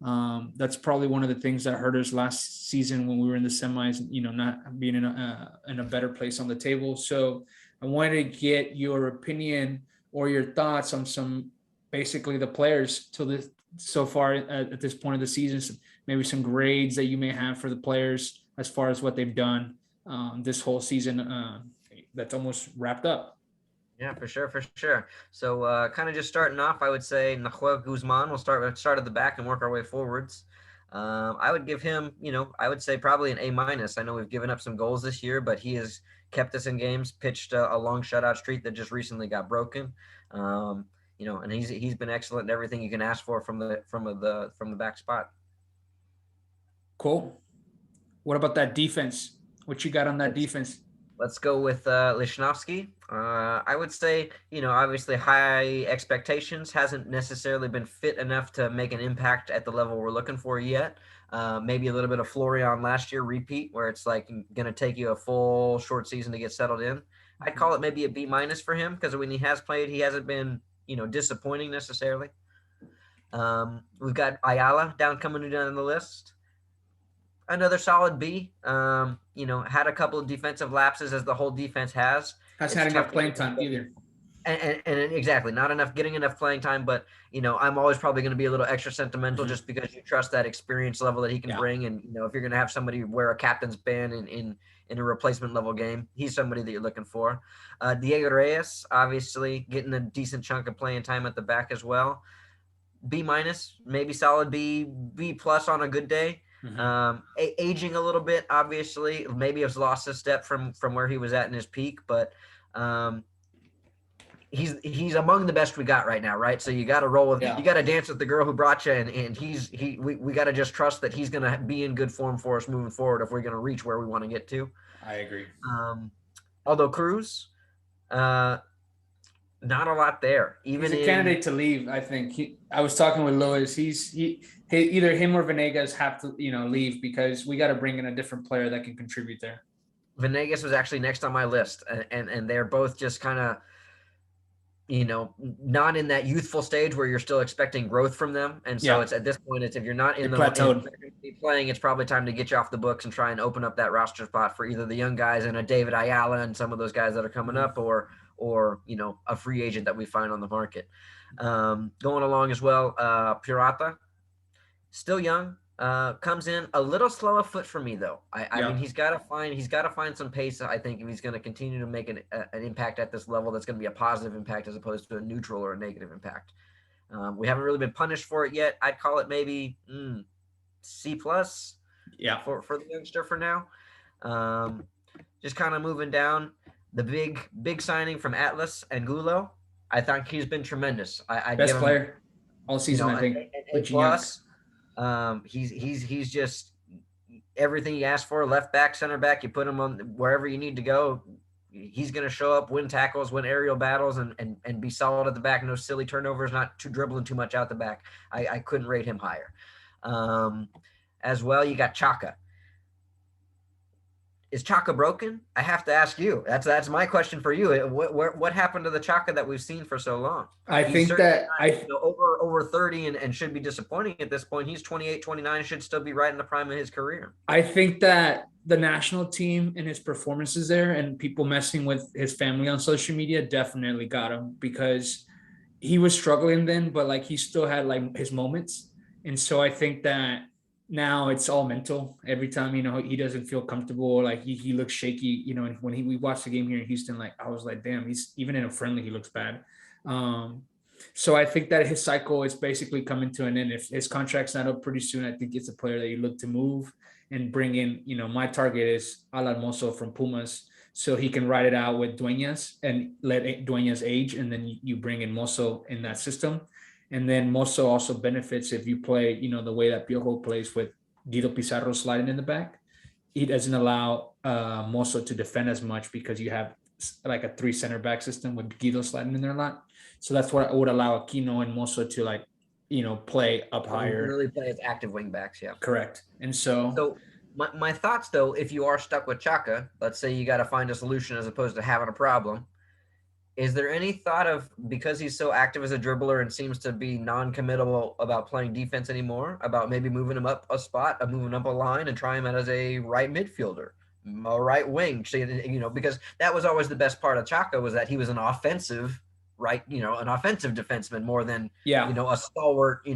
That's probably one of the things that hurt us last season when we were in the semis, not being in a better place on the table. So I wanted to get your opinion or your thoughts on basically the players so far at this point of the season, maybe some grades that you may have for the players as far as what they've done this whole season that's almost wrapped up. Yeah, for sure. So kind of just starting off, I would say Nahuel Guzman. We'll start at the back and work our way forwards. I would give him, I would say probably an A-. I know we've given up some goals this year, but he has kept us in games, pitched a long shutout streak that just recently got broken. And he's been excellent in everything you can ask for from the back spot. Cool. What about that defense? What you got on that defense? Let's go with Lichnowsky. I would say, obviously high expectations, hasn't necessarily been fit enough to make an impact at the level we're looking for yet. Maybe a little bit of Florian last year repeat, where it's like going to take you a full short season to get settled in. I'd call it maybe a B- for him because when he has played, he hasn't been, disappointing necessarily. We've got Ayala coming down the list. Another solid B. Had a couple of defensive lapses as the whole defense has. Hasn't had enough playing time either. And exactly, not getting enough playing time, but I'm always probably going to be a little extra sentimental just because you trust that experience level that he can bring. And if you're going to have somebody wear a captain's band in a replacement level game, he's somebody that you're looking for. Diego Reyes, obviously getting a decent chunk of playing time at the back as well. B-, maybe solid B+ on a good day. Aging a little bit, obviously, maybe has lost a step from where he was at in his peak, but he's among the best we got right now, right? So you got to roll with, you got to dance with the girl who brought you, and we got to just trust that he's going to be in good form for us moving forward if we're going to reach where we want to get to. I agree. Although Cruz, not a lot there. Even he's a candidate to leave. I think I was talking with Lois. Either him or Venegas have to leave because we got to bring in a different player that can contribute there. Venegas was actually next on my list, and they're both just kind of not in that youthful stage where you're still expecting growth from them. And so it's at this point, if you're not in playing, it's probably time to get you off the books and try and open up that roster spot for either the young guys and a David Ayala and some of those guys that are coming up, or a free agent that we find on the market. Going along as well, Pirata, still young, comes in a little slow of foot for me though. I mean, he's got to find some pace. I think if he's going to continue to make an impact at this level, that's going to be a positive impact as opposed to a neutral or a negative impact. We haven't really been punished for it yet. I'd call it maybe C+. For the youngster for now. Just kind of moving down. The big signing from Atlas and Gulo, I think he's been tremendous. Best player all season, I think. He's just everything you asked for. Left back, center back. You put him on wherever you need to go. He's going to show up, win tackles, win aerial battles, and be solid at the back. No silly turnovers, not too dribbling too much out the back. I couldn't rate him higher. As well, you got Chaka. Is Chaka broken? I have to ask you. That's my question for you. What happened to the Chaka that we've seen for so long? I think that over 30 and should be disappointing at this point. He's 28, 29, should still be right in the prime of his career. I think that the national team and his performances there and people messing with his family on social media definitely got him because he was struggling then, but he still had his moments. And so I think that now it's all mental. Every time, he doesn't feel comfortable. He looks shaky, and when we watched the game here in Houston, I was like, damn, he's even in a friendly, he looks bad. So I think that his cycle is basically coming to an end. If his contract's not up pretty soon, I think it's a player that you look to move and bring in, my target is Alan Mozo from Pumas. So he can ride it out with Dueñas and let Dueñas age. And then you bring in Mozo in that system. And then Mozo also benefits if you play, the way that Piojo plays with Guido Pizarro sliding in the back. He doesn't allow Mozo to defend as much because you have a 3 center back system with Guido sliding in there a lot. So that's what would allow Aquino and Mozo to play up higher. Really play as active wing backs, yeah. Correct. And so my thoughts though, if you are stuck with Chaka, let's say you got to find a solution as opposed to having a problem. Is there any thought of, because he's so active as a dribbler and seems to be non-committable about playing defense anymore, about maybe moving him up a spot, moving up a line and trying him as a right midfielder, a right wing, because that was always the best part of Chaka was that he was an offensive, an offensive defenseman more than, a stalwart,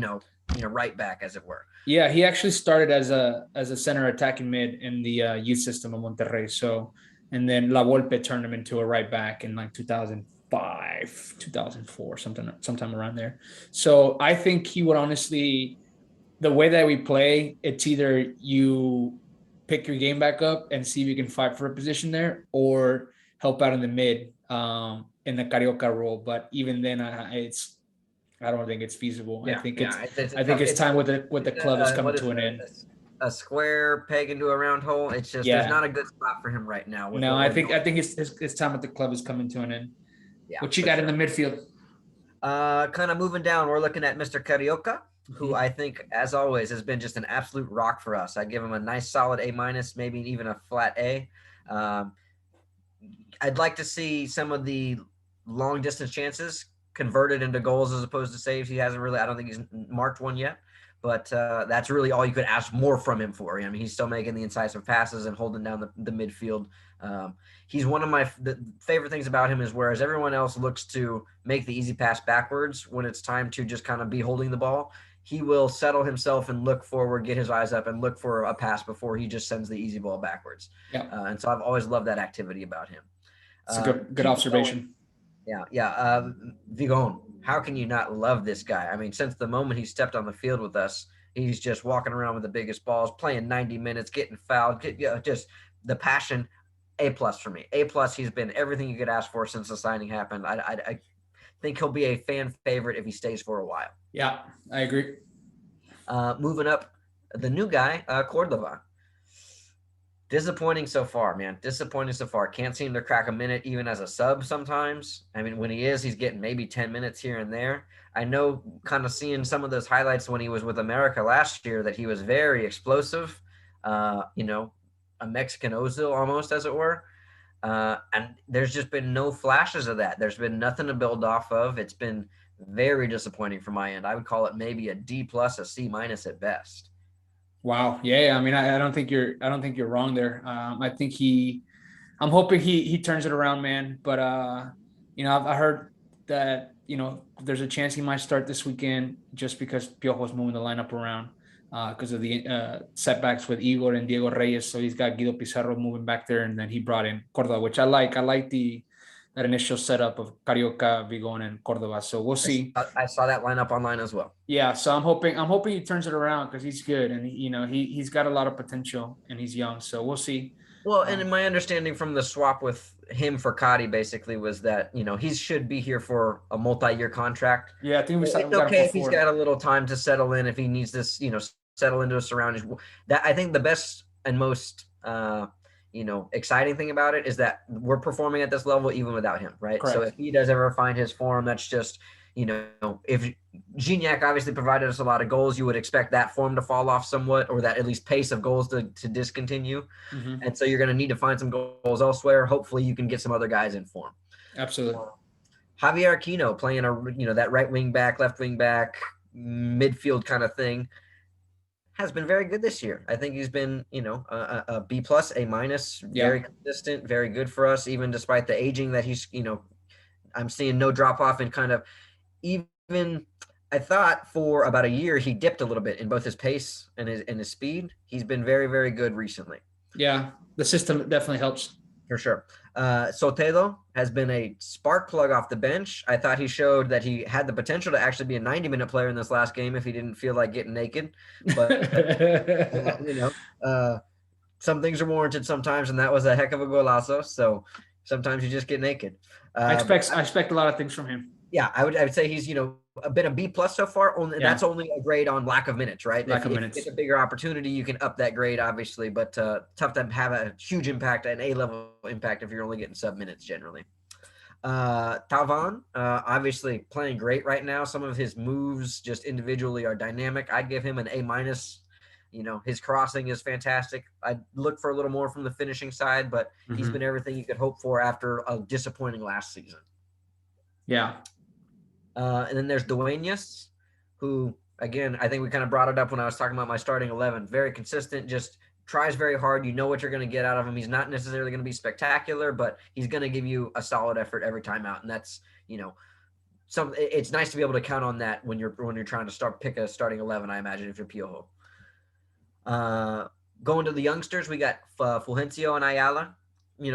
right back as it were. Yeah, he actually started as a center attacking mid in the youth system of Monterrey. So, and then La Volpe turned him into a right back in 2005, 2004, sometime around there. So I think he would honestly, the way that we play, it's either you pick your game back up and see if you can fight for a position there or help out in the mid in the Carioca role. But even then, I don't think it's feasible. Yeah, I think it's time with the club is coming to an end. A square peg into a round hole. It's just there's not a good spot for him right now. No, I think his time at the club is coming to an end. Yeah, what you got in the midfield? Kind of moving down, we're looking at Mr. Carioca, who I think, as always, has been just an absolute rock for us. I give him a nice solid A-, maybe even a flat A. I'd like to see some of the long distance chances converted into goals as opposed to saves. He hasn't really, I don't think he's marked one yet, but that's really all you could ask more from him for. I mean, he's still making the incisive passes and holding down the midfield. He's one of my favorite things about him is whereas everyone else looks to make the easy pass backwards when it's time to just kind of be holding the ball, he will settle himself and look forward, get his eyes up, and look for a pass before he just sends the easy ball backwards. Yeah. And so I've always loved that activity about him. It's a good observation. Yeah. Vigon, how can you not love this guy? I mean, since the moment he stepped on the field with us, he's just walking around with the biggest balls, playing 90 minutes, getting fouled, just the passion. A+ for me. A+. He's been everything you could ask for since the signing happened. I think he'll be a fan favorite if he stays for a while. Yeah, I agree. Moving up, the new guy, Cordova. Disappointing so far, man. Disappointing so far. Can't seem to crack a minute even as a sub sometimes. I mean, when he is, he's getting maybe 10 minutes here and there. I know kind of seeing some of those highlights when he was with America last year that he was very explosive, a Mexican Ozil almost, as it were. And there's just been no flashes of that. There's been nothing to build off of. It's been very disappointing from my end. I would call it maybe a D+, a C- at best. Wow. Yeah. I mean, I don't think you're wrong there. I'm hoping he turns it around, man. But, I heard that, there's a chance he might start this weekend just because Piojo's moving the lineup around because of the setbacks with Igor and Diego Reyes. So he's got Guido Pizarro moving back there, and then he brought in Cordova, which I like. I like that initial setup of Carioca, Vigon, and Cordova. So we'll see. I saw that lineup online as well. Yeah, so I'm hoping he turns it around because he's good, and he's got a lot of potential, and he's young. So we'll see. Well, and in my understanding from the swap with him for Cotty basically was that, he should be here for a multi-year contract. Yeah, I think it's okay if he's got a little time to settle in, if he needs this, settle into a surroundings. That I think the best and most, exciting thing about it is that we're performing at this level even without him, right? Correct. So if he does ever find his form, that's just, if Gignac obviously provided us a lot of goals, you would expect that form to fall off somewhat, or that at least pace of goals to discontinue. Mm-hmm. And so you're going to need to find some goals elsewhere. Hopefully you can get some other guys in form. Absolutely. Javier Aquino playing that right wing back, left wing back, midfield kind of thing has been very good this year. I think he's been, a B+, A-, very consistent, very good for us, even despite the aging that he's, I'm seeing no drop off in kind of, even I thought for about a year he dipped a little bit in both his pace and his speed. He's been very, very good recently. Yeah, the system definitely helps. For sure. Sotelo has been a spark plug off the bench. I thought he showed that he had the potential to actually be a 90-minute player in this last game if he didn't feel like getting naked. But, some things are warranted sometimes, and that was a heck of a golazo. So sometimes you just get naked. I expect a lot of things from him. Yeah, I would say he's, a bit of B+ so far. That's only a grade on lack of minutes, right? If you get a bigger opportunity, you can up that grade, obviously, but tough to have a huge impact, an A-level impact if you're only getting sub minutes generally. Tavan, obviously playing great right now. Some of his moves just individually are dynamic. I'd give him an A-. His crossing is fantastic. I'd look for a little more from the finishing side, but he's been everything you could hope for after a disappointing last season. Yeah. And then there's Dueñas, who, again, I think we kind of brought it up when I was talking about my starting 11. Very consistent, just tries very hard. You know what you're going to get out of him. He's not necessarily going to be spectacular, but he's going to give you a solid effort every time out. And that's, it's nice to be able to count on that when you're trying to pick a starting 11, I imagine, if you're Piojo. Going to the youngsters, we got Fulgencio and Ayala.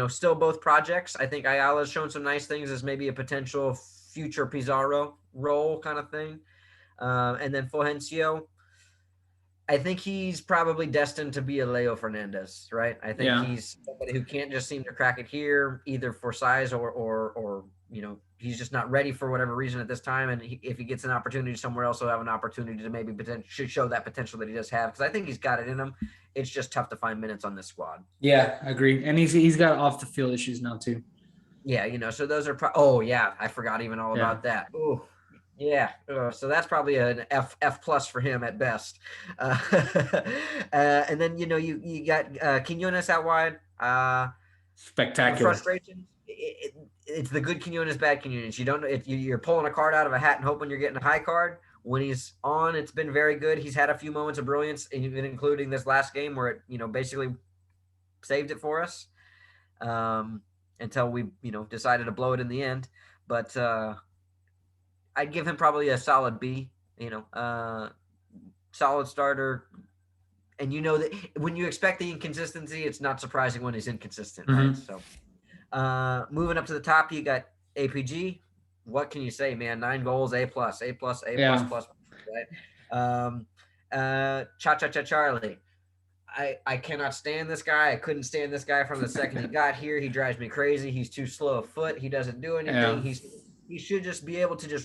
Still both projects. I think Ayala's shown some nice things as maybe a potential future Pizarro role kind of thing. And then Fulgencio, I think he's probably destined to be a Leo Fernandez, right? I think he's somebody who can't just seem to crack it here, either for size or he's just not ready for whatever reason at this time. And if he gets an opportunity somewhere else, he'll have an opportunity to maybe should show that potential that he does have. Because I think he's got it in him. It's just tough to find minutes on this squad. Yeah, I agree. And he's got off the field issues now too. Yeah, so those are I forgot even all about that. Oh, yeah. So that's probably an F+ for him at best. And then you got Quinones out wide. Spectacular. Frustrations. It's the good Quinones, bad Quinones. You don't know if you're pulling a card out of a hat and hoping you're getting a high card. When he's on, it's been very good. He's had a few moments of brilliance, even including this last game where it, basically saved it for us until we, decided to blow it in the end. But I'd give him probably a solid B, solid starter. And that when you expect the inconsistency, it's not surprising when he's inconsistent, right? So moving up to the top, you got APG. What can you say, man? 9 goals, A+, right? Cha Charlie. I cannot stand this guy. I couldn't stand this guy from the second he got here. He drives me crazy. He's too slow of foot. He doesn't do anything. Yeah. He should just be able to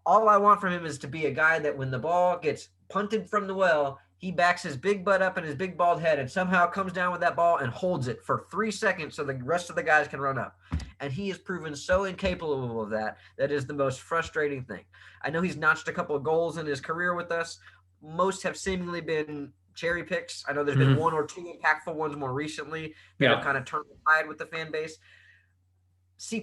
all I want from him is to be a guy that when the ball gets punted from the well, he backs his big butt up and his big bald head and somehow comes down with that ball and holds it for 3 seconds so the rest of the guys can run up. And he has proven so incapable of that. That is the most frustrating thing. I know he's notched a couple of goals in his career with us. Most have seemingly been cherry picks. I know there's been 1 or 2 impactful ones more recently that have kind of turned the tide with the fan base. C+,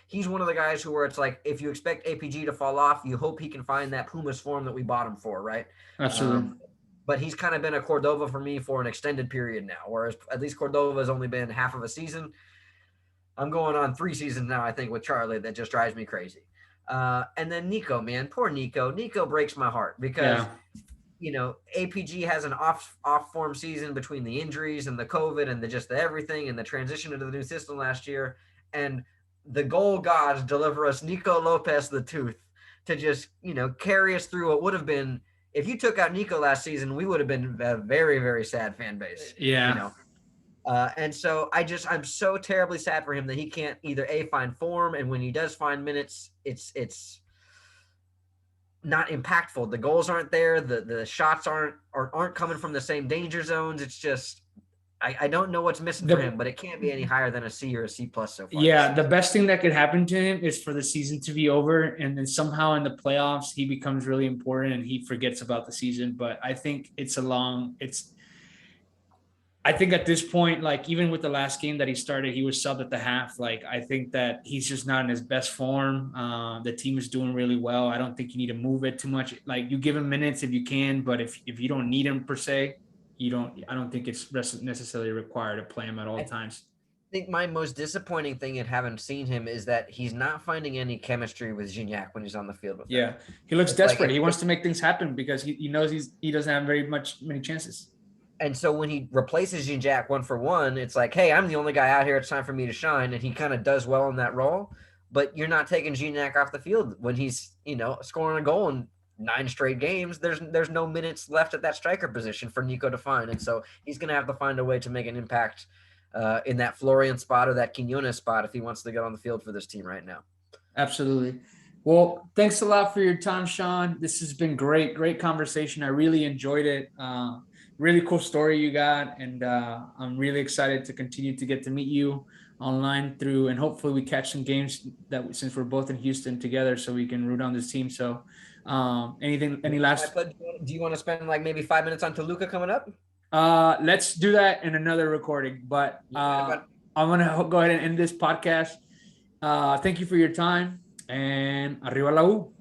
he's one of the guys where it's like, if you expect APG to fall off, you hope he can find that Pumas form that we bought him for, right? Absolutely. But he's kind of been a Cordova for me for an extended period now, whereas at least Cordova has only been half of a season. I'm going on 3 seasons now, I think, with Charlie. That just drives me crazy. And then Nico, man, poor Nico. Nico breaks my heart because APG has an off form season between the injuries and the COVID and the everything and the transition into the new system last year. And the goal gods deliver us Nico Lopez the Tooth to just, carry us through what would have been, if you took out Nico last season, we would have been a very, very sad fan base. Yeah. And so I'm so terribly sad for him that he can't either find form. And when he does find minutes, it's not impactful. The goals aren't there. The shots aren't coming from the same danger zones. It's just, I don't know what's missing for him, but it can't be any higher than a C or a C+ so far. Yeah, the best thing that could happen to him is for the season to be over, and then somehow in the playoffs he becomes really important and he forgets about the season. But I think I think at this point, like even with the last game that he started, he was subbed at the half. Like I think that he's just not in his best form. The team is doing really well. I don't think you need to move it too much. Like you give him minutes if you can, but if you don't need him per se, I don't think it's necessarily required to play him at all times. I think my most disappointing thing in having seen him is that he's not finding any chemistry with Gignac when he's on the field with him. He looks desperate. He wants to make things happen because he knows he doesn't have many chances. And so when he replaces Gignac 1-for-1, it's like, hey, I'm the only guy out here. It's time for me to shine. And he kind of does well in that role. But you're not taking Gignac off the field when he's, scoring a goal in 9 straight games. There's no minutes left at that striker position for Nico to find. And so he's going to have to find a way to make an impact in that Florian spot or that Quinones spot if he wants to get on the field for this team right now. Absolutely. Well, thanks a lot for your time, Sean. This has been great conversation. I really enjoyed it. Really cool story you got, and I'm really excited to continue to get to meet you online and hopefully we catch some games since we're both in Houston together, so we can root on this team. So, any last? Do you want to spend like maybe 5 minutes on Toluca coming up? Let's do that in another recording. But I'm gonna go ahead and end this podcast. Thank you for your time, and Arriba La U.